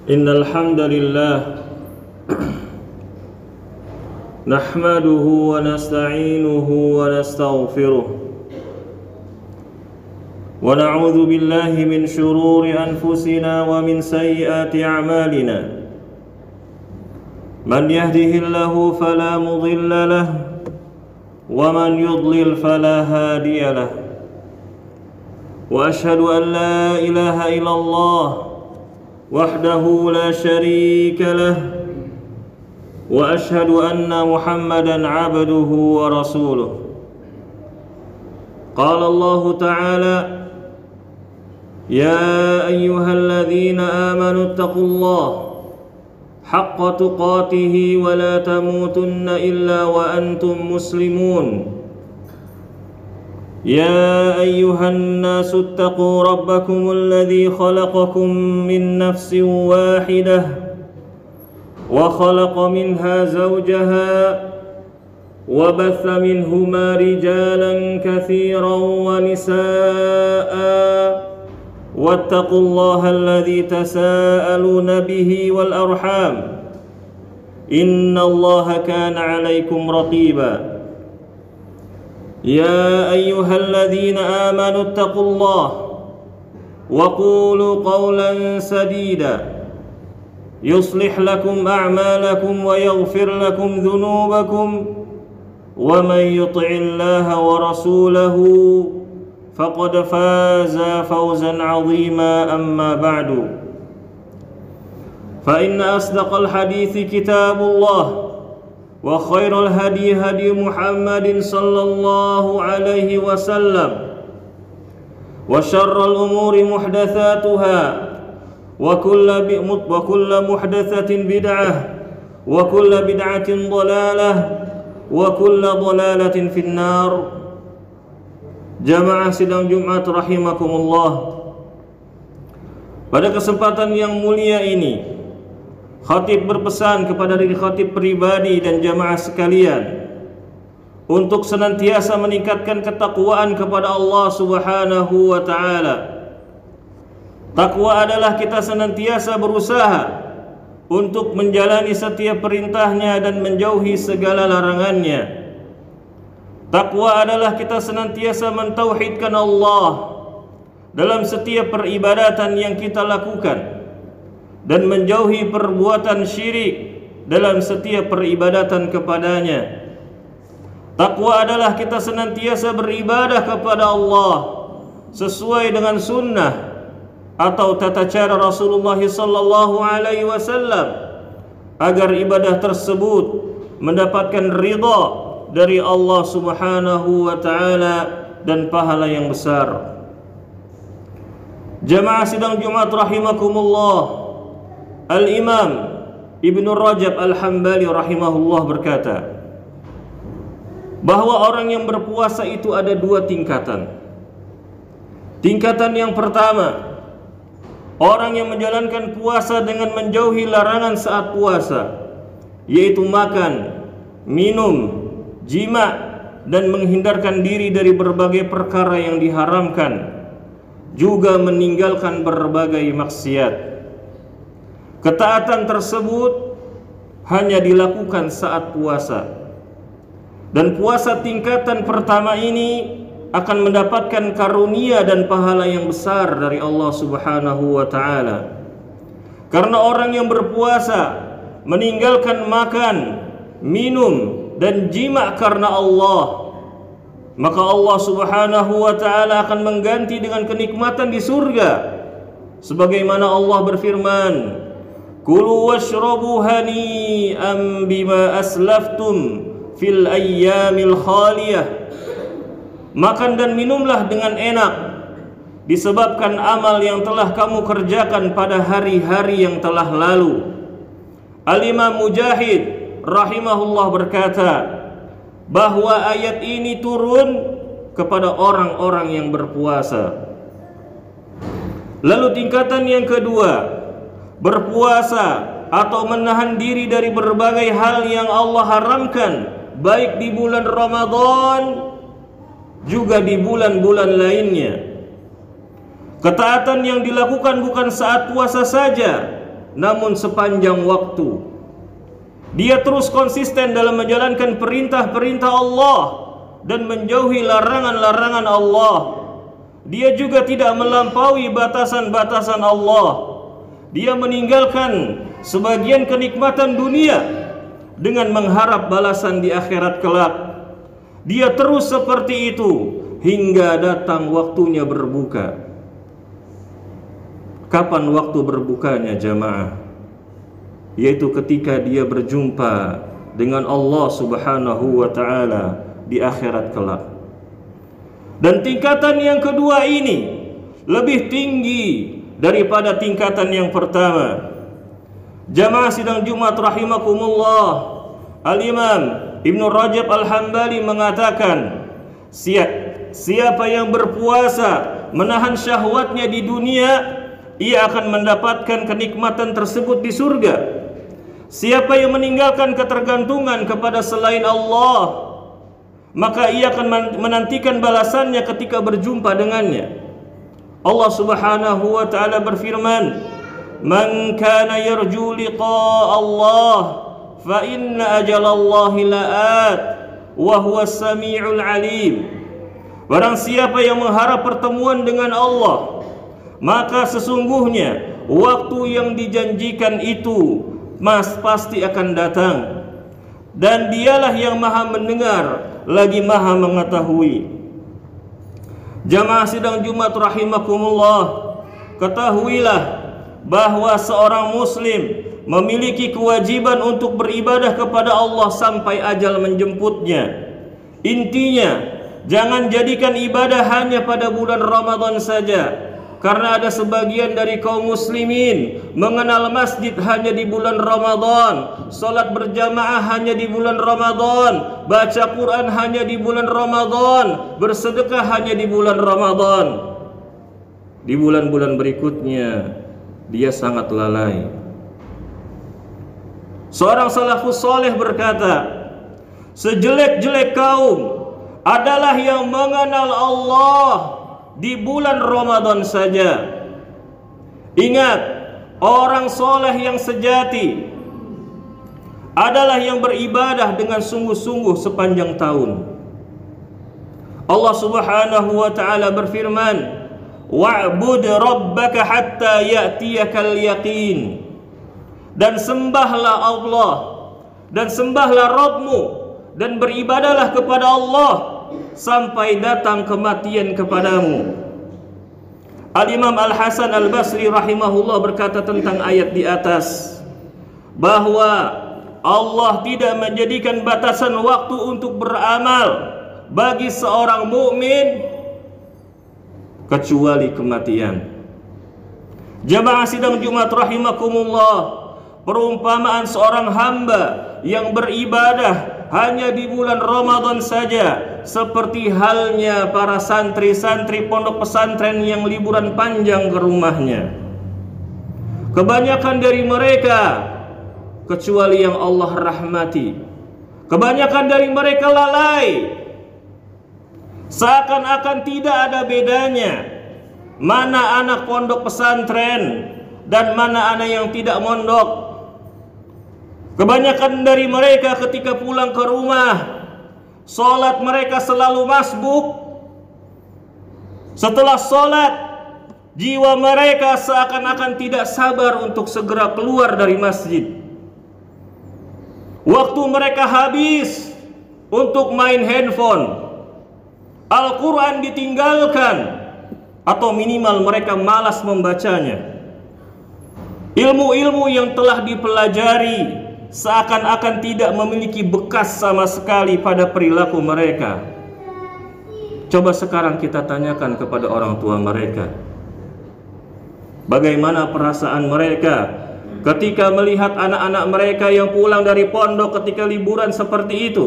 Innal hamdalillah nahmaduhu wa nasta'inuhu wa nastaghfiruh wa na'udzu billahi min shururi anfusina wa min sayyiati a'malina. Man yahdihillahu fala mudilla lahu wa man yudlil fala hadiya lahu. Wa ashhadu an la ilaha illallah wahdahu la syarika lah wa ashhadu anna Muhammadan abduhu wa rasuluh. Qala Allah ta'ala ya ayyuhalladzina amanu taqullaha haqqa tuqatih wa la tamutunna illa wa antum muslimun. يا أيها الناس اتقوا ربكم الذي خلقكم من نفس واحدة وخلق منها زوجها وبث منهما رجالا كثيرا ونساء واتقوا الله الذي تساءلون به والأرحام إن الله كان عليكم رقيبا. يا أيها الذين آمنوا اتقوا الله وقولوا قولا سديدا يصلح لكم أعمالكم ويغفر لكم ذنوبكم ومن يطع الله ورسوله فقد فاز فوزا عظيما. أما بعد فإن أصدق الحديث كتاب الله وخير الهدي هدي محمد صلى الله عليه وسلم وشر الأمور محدثاتها وكل محدثة بدعة وكل بدعة ضلالة وكل ضلالة في النار. Jamaah sidang Jumat rahimakumullah. Pada kesempatan yang mulia ini khatib berpesan kepada diri khatib pribadi dan jamaah sekalian untuk senantiasa meningkatkan ketakwaan kepada Allah Subhanahu wa ta'ala. Takwa adalah kita senantiasa berusaha untuk menjalani setiap perintahnya dan menjauhi segala larangannya. Takwa adalah kita senantiasa mentauhidkan Allah dalam setiap peribadatan yang kita lakukan dan menjauhi perbuatan syirik dalam setiap peribadatan kepadanya. Takwa adalah kita senantiasa beribadah kepada Allah sesuai dengan sunnah atau tata cara Rasulullah sallallahu alaihi wasallam agar ibadah tersebut mendapatkan ridha dari Allah Subhanahu wa taala dan pahala yang besar. Jamaah sidang Jumat rahimakumullah. Al-Imam Ibnu Rajab Al-Hambali rahimahullah berkata bahwa orang yang berpuasa itu ada dua tingkatan. Tingkatan yang pertama, orang yang menjalankan puasa dengan menjauhi larangan saat puasa, yaitu makan, minum, jima, dan menghindarkan diri dari berbagai perkara yang diharamkan, juga meninggalkan berbagai maksiat. Ketaatan tersebut hanya dilakukan saat puasa. Dan puasa tingkatan pertama ini akan mendapatkan karunia dan pahala yang besar dari Allah Subhanahu wa ta'ala. Karena orang yang berpuasa meninggalkan makan, minum, dan jima karena Allah, maka Allah Subhanahu wa ta'ala akan mengganti dengan kenikmatan di surga. Sebagaimana Allah berfirman, Kulu washrabu hani'an bima aslaftum fil ayyamil khaliyah. Makan dan minumlah dengan enak disebabkan amal yang telah kamu kerjakan pada hari-hari yang telah lalu. Al-Imam Mujahid rahimahullah berkata bahwa ayat ini turun kepada orang-orang yang berpuasa. Lalu tingkatan yang kedua, berpuasa atau menahan diri dari berbagai hal yang Allah haramkan, baik di bulan Ramadan juga di bulan-bulan lainnya. Ketaatan yang dilakukan bukan saat puasa saja, namun sepanjang waktu. Dia terus konsisten dalam menjalankan perintah-perintah Allah dan menjauhi larangan-larangan Allah. Dia juga tidak melampaui batasan-batasan Allah. Dia meninggalkan sebagian kenikmatan dunia dengan mengharap balasan di akhirat kelak. Dia terus seperti itu hingga datang waktunya berbuka. Kapan waktu berbukanya jamaah? Yaitu ketika dia berjumpa dengan Allah Subhanahu wa ta'ala di akhirat kelak. Dan tingkatan yang kedua ini lebih tinggi daripada tingkatan yang pertama. Jamaah sidang Jumat rahimakumullah, Al-Imam Ibn Rajab Al-Hambali mengatakan, siapa yang berpuasa menahan syahwatnya di dunia, ia akan mendapatkan kenikmatan tersebut di surga. Siapa yang meninggalkan ketergantungan kepada selain Allah, maka ia akan menantikan balasannya ketika berjumpa dengannya. Allah Subhanahu wa ta'ala berfirman, "Man kana yarju liqa'a Allah, fa inna ajalallahi la'at, wa huwas sami'ul alim." Barang siapa yang mengharap pertemuan dengan Allah, maka sesungguhnya waktu yang dijanjikan itu pasti akan datang, dan dialah yang maha mendengar lagi maha mengetahui. Jamaah sidang Jumat rahimakumullah, ketahuilah bahwa seorang muslim memiliki kewajiban untuk beribadah kepada Allah sampai ajal menjemputnya. Intinya, jangan jadikan ibadah hanya pada bulan Ramadan saja, karena ada sebagian dari kaum muslimin mengenal masjid hanya di bulan Ramadan, salat berjamaah hanya di bulan Ramadan, baca Quran hanya di bulan Ramadan, bersedekah hanya di bulan Ramadan. Di bulan-bulan berikutnya dia sangat lalai. Seorang salafus saleh berkata, sejelek-jelek kaum adalah yang mengenal Allah di bulan Ramadan saja. Ingat, orang soleh yang sejati adalah yang beribadah dengan sungguh-sungguh sepanjang tahun. Allah Subhanahu wa ta'ala berfirman, "Wa'bud rabbaka hatta ya'tiyakal yaqin." Dan sembahlah Allah, dan sembahlah Rabbmu, dan beribadahlah kepada Allah sampai datang kematian kepadamu. Al-Imam Al-Hasan Al-Basri rahimahullah berkata tentang ayat di atas, bahwa Allah tidak menjadikan batasan waktu untuk beramal bagi seorang mukmin kecuali kematian. Jamaah sidang Jumat rahimakumullah, perumpamaan seorang hamba yang beribadah hanya di bulan Ramadan saja seperti halnya para santri-santri pondok pesantren yang liburan panjang ke rumahnya. Kebanyakan dari mereka, kecuali yang Allah rahmati, kebanyakan dari mereka lalai. Seakan-akan tidak ada bedanya mana anak pondok pesantren dan mana anak yang tidak mondok. Kebanyakan dari mereka ketika pulang ke rumah, salat mereka selalu masbuk. Setelah salat, jiwa mereka seakan-akan tidak sabar untuk segera keluar dari masjid. Waktu mereka habis untuk main handphone, Al-Quran ditinggalkan, atau minimal mereka malas membacanya. Ilmu-ilmu yang telah dipelajari seakan-akan tidak memiliki bekas sama sekali pada perilaku mereka. Coba sekarang kita tanyakan kepada orang tua mereka, bagaimana perasaan mereka ketika melihat anak-anak mereka yang pulang dari pondok ketika liburan seperti itu.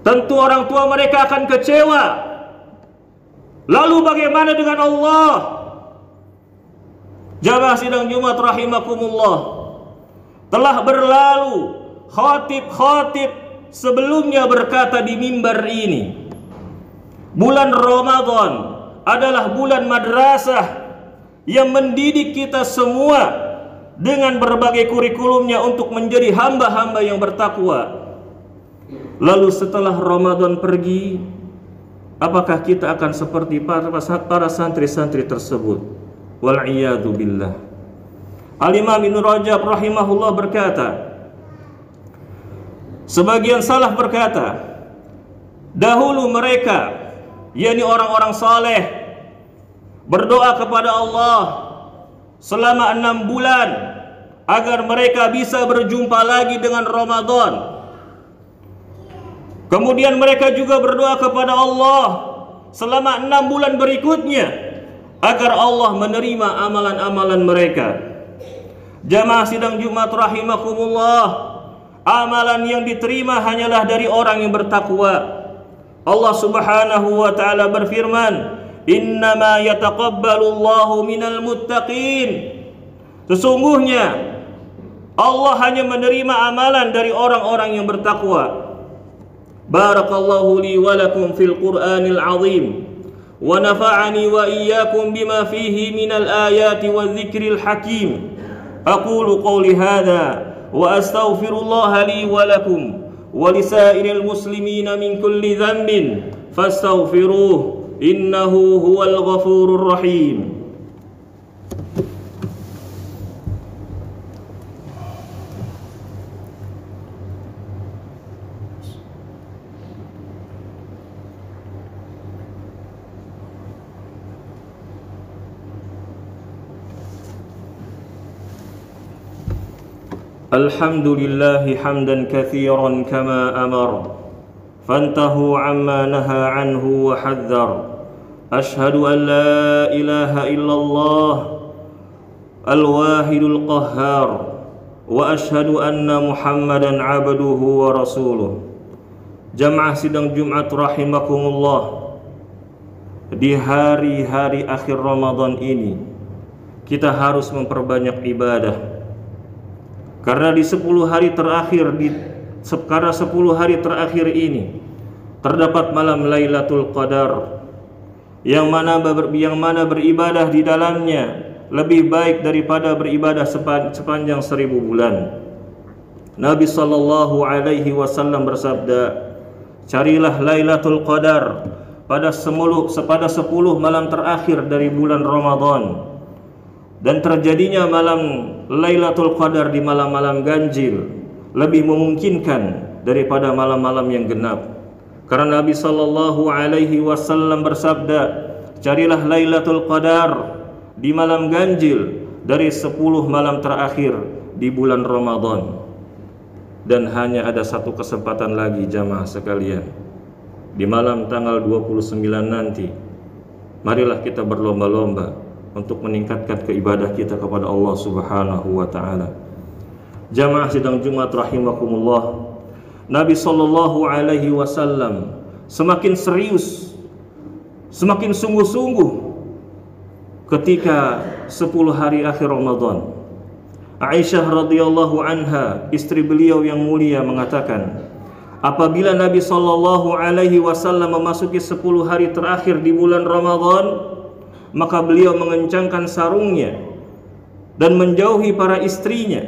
Tentu orang tua mereka akan kecewa. Lalu bagaimana dengan Allah? Jamaah sidang Jumat rahimakumullah, telah berlalu khatib-khatib sebelumnya berkata di mimbar ini, bulan Ramadan adalah bulan madrasah yang mendidik kita semua dengan berbagai kurikulumnya untuk menjadi hamba-hamba yang bertakwa. Lalu setelah Ramadan pergi, apakah kita akan seperti para santri-santri tersebut? Wal'iyadu billah. Al-Imam Ibnu Rajab rahimahullah berkata, sebagian salaf berkata, dahulu mereka, yakni orang-orang saleh, berdoa kepada Allah selama 6 bulan agar mereka bisa berjumpa lagi dengan Ramadan. Kemudian mereka juga berdoa kepada Allah selama 6 bulan berikutnya agar Allah menerima amalan-amalan mereka. Jamaah sidang Jumat rahimakumullah, amalan yang diterima hanyalah dari orang yang bertakwa. Allah Subhanahu wa taala berfirman, "Innama yataqabbalu Allahu minal muttaqin." Sesungguhnya Allah hanya menerima amalan dari orang-orang yang bertakwa. Barakallahu li wa lakum fil Qur'anil azim wa nafa'ani wa iyyakum bima fihi minal ayati wadh-dhikril hakim. Aqulu qawli hadha wa astaghfirullaha li wa lakum wa lisairil muslimina min kulli dhanbin fastaghfiruhu innahu huwal ghafurur rahim. Alhamdulillahi hamdan katsiran kama amar fantahu amma naha anhu wa hadzar. Ashhadu an la ilaha illallah al-wahidul qahhar wa ashhadu anna Muhammadan abduhu wa rasuluh. Jamaah sidang Jumat rahimakumullah, di hari-hari akhir Ramadan ini kita harus memperbanyak ibadah. Karena di 10 hari terakhir ini terdapat malam Lailatul Qadar yang mana beribadah di dalamnya lebih baik daripada beribadah sepanjang 1000 bulan. Nabi sallallahu alaihi wasallam bersabda, "Carilah Lailatul Qadar pada 10 malam terakhir dari bulan Ramadan." Dan terjadinya malam Lailatul Qadar di malam-malam ganjil lebih memungkinkan daripada malam-malam yang genap. Karena Nabi sallallahu alaihi wasallam bersabda, "Carilah Lailatul Qadar di malam ganjil dari 10 malam terakhir di bulan Ramadan." Dan hanya ada satu kesempatan lagi jamaah sekalian, di malam tanggal 29 nanti. Marilah kita berlomba-lomba untuk meningkatkan keibadah kita kepada Allah Subhanahu wa taala. Jamaah sidang Jumat rahimakumullah, Nabi sallallahu alaihi wasallam semakin serius, semakin sungguh-sungguh ketika 10 hari akhir Ramadan. Aisyah radhiyallahu anha, istri beliau yang mulia, mengatakan, apabila Nabi sallallahu alaihi wasallam memasuki 10 hari terakhir di bulan Ramadan, maka beliau mengencangkan sarungnya dan menjauhi para istrinya,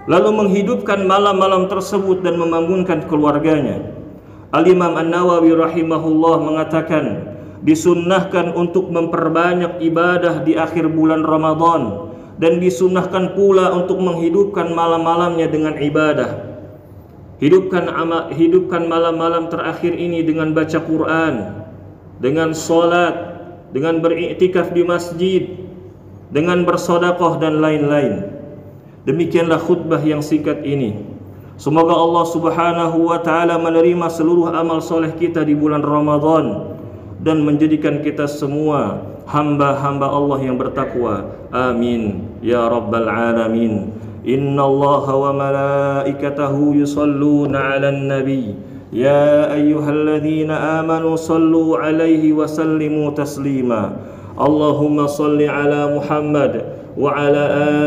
lalu menghidupkan malam-malam tersebut dan membangunkan keluarganya. Al-Imam An-Nawawi rahimahullah mengatakan, disunnahkan untuk memperbanyak ibadah di akhir bulan Ramadan, dan disunnahkan pula untuk menghidupkan malam-malamnya dengan ibadah. Hidupkan malam-malam terakhir ini dengan baca Quran, dengan salat, dengan beriktikaf di masjid, dengan bersedekah dan lain-lain. Demikianlah khutbah yang singkat ini. Semoga Allah Subhanahu wa taala menerima seluruh amal soleh kita di bulan Ramadan dan menjadikan kita semua hamba-hamba Allah yang bertakwa. Amin ya rabbal alamin. Innallaha wa malaikatahu yusalluna 'alan nabi. Ya ayyuhalladzina amanu sallu 'alaihi wa sallimu taslima. Allahumma salli 'ala Muhammad وعلى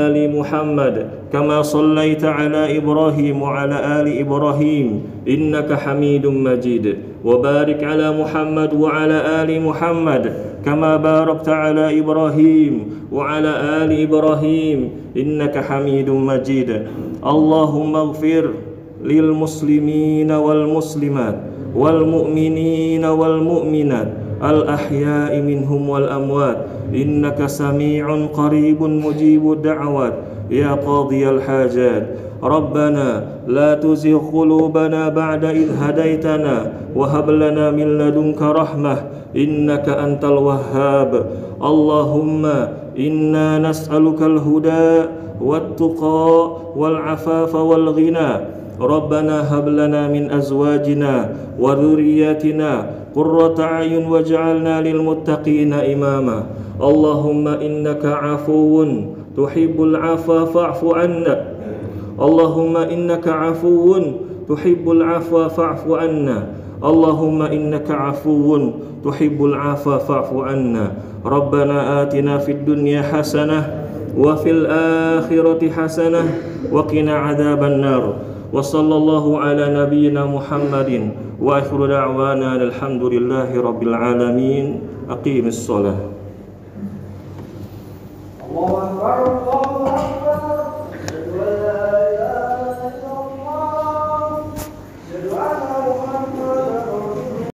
آل محمد كما صليت على إبراهيم وعلى آل إبراهيم إنك حميد مجيد وبارك على محمد وعلى آل محمد كما باركت على إبراهيم وعلى آل إبراهيم إنك حميد مجيد اللهم اغفر للمسلمين والمسلمات والمؤمنين والمؤمنات الأحياء منهم والأموات إنك سميع قريب مجيب الدعوات يا قاضي الحاجات ربنا لا تزغ قلوبنا بعد إذ هديتنا وهب لنا من لدنك رحمة إنك أنت الوهاب اللهم إنا نسألك الهدى والتقى والعفاف والغنى ربنا هب لنا من أزواجنا وذرياتنا قرة أعين واجعلنا للمتقين إماما اللهم إنك عفو تحب العفو فاعف عنا اللهم إنك عفو تحب العفو فاعف عنا اللهم إنك عفو تحب العفو فاعف عنا ربنا آتنا في الدنيا حسنة وفي الآخرة حسنة وقنا عذاب النار وصلى الله على نبينا محمد وآخر دعوانا الحمد لله رب العالمين أقيم الصلاة. الله أكبر.